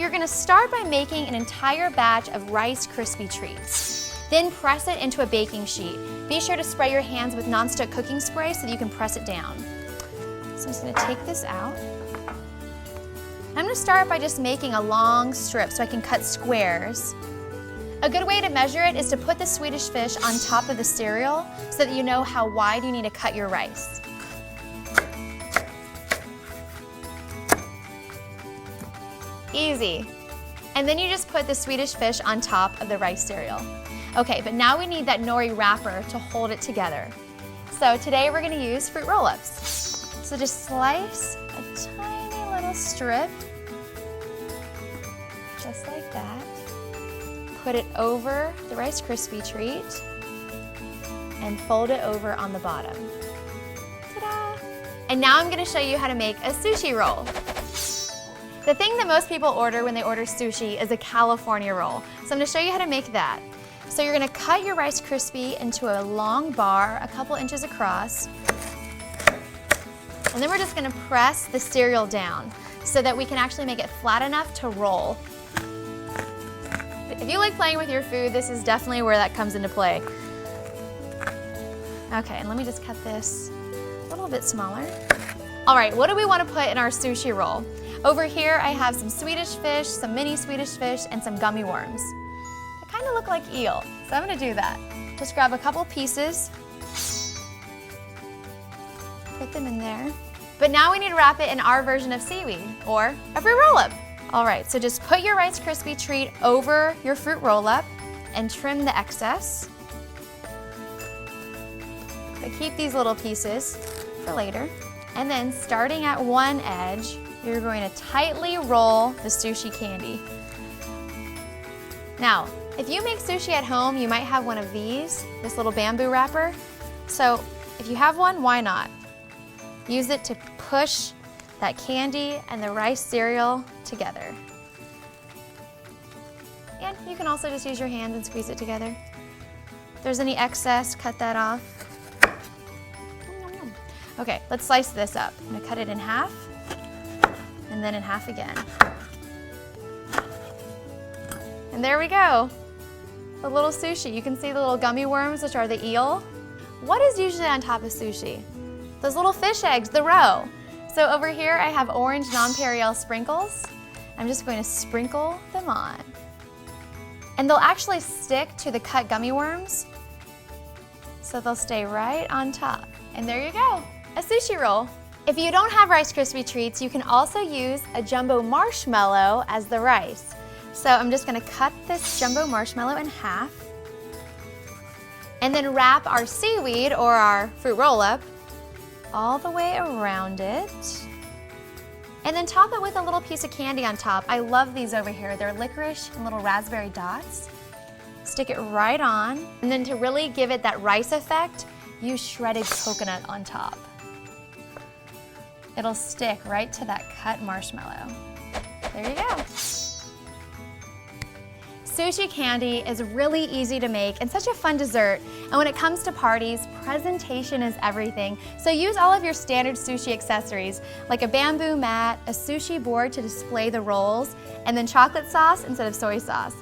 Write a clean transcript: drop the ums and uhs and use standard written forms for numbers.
you're gonna start by making an entire batch of Rice Krispie treats. Then press it into a baking sheet. Be sure to spray your hands with nonstick cooking spray so that you can press it down. So I'm just gonna take this out. I'm gonna start by just making a long strip so I can cut squares. A good way to measure it is to put the Swedish fish on top of the cereal so that you know how wide you need to cut your rice. Easy. And then you just put the Swedish fish on top of the rice cereal. Okay, but now we need that nori wrapper to hold it together. So today we're gonna use fruit roll-ups. So just slice a tiny little strip, just like that. Put it over the Rice Krispie treat and fold it over on the bottom. Ta-da! And now I'm gonna show you how to make a sushi roll. The thing that most people order when they order sushi is a California roll. So I'm gonna show you how to make that. So you're gonna cut your Rice Krispie into a long bar, a couple inches across. And then we're just gonna press the cereal down so that we can actually make it flat enough to roll. If you like playing with your food, this is definitely where that comes into play. Okay, and let me just cut this a little bit smaller. All right, what do we want to put in our sushi roll? Over here, I have some Swedish fish, some mini Swedish fish, and some gummy worms. They kind of look like eel, so I'm gonna do that. Just grab a couple pieces, put them in there. But now we need to wrap it in our version of seaweed, or a fruit roll-up. All right, so just put your Rice Krispie treat over your fruit roll-up and trim the excess. But keep these little pieces for later. And then starting at one edge, you're going to tightly roll the sushi candy. Now, if you make sushi at home, you might have one of these, this little bamboo wrapper. So if you have one, why not? Use it to push that candy and the rice cereal together. And you can also just use your hands and squeeze it together. If there's any excess, cut that off. Okay, let's slice this up. I'm gonna cut it in half, and then in half again. And there we go. The little sushi. You can see the little gummy worms, which are the eel. What is usually on top of sushi? Those little fish eggs, the roe. So over here I have orange nonpareil sprinkles. I'm just going to sprinkle them on. And they'll actually stick to the cut gummy worms, so they'll stay right on top. And there you go, a sushi roll. If you don't have Rice Krispie treats, you can also use a jumbo marshmallow as the rice. So I'm just gonna cut this jumbo marshmallow in half and then wrap our seaweed or our fruit roll-up all the way around it. And then top it with a little piece of candy on top. I love these over here. They're licorice and little raspberry dots. Stick it right on. And then to really give it that rice effect, use shredded coconut on top. It'll stick right to that cut marshmallow. There you go. Sushi candy is really easy to make and such a fun dessert. And when it comes to parties, presentation is everything. So use all of your standard sushi accessories, like a bamboo mat, a sushi board to display the rolls, and then chocolate sauce instead of soy sauce.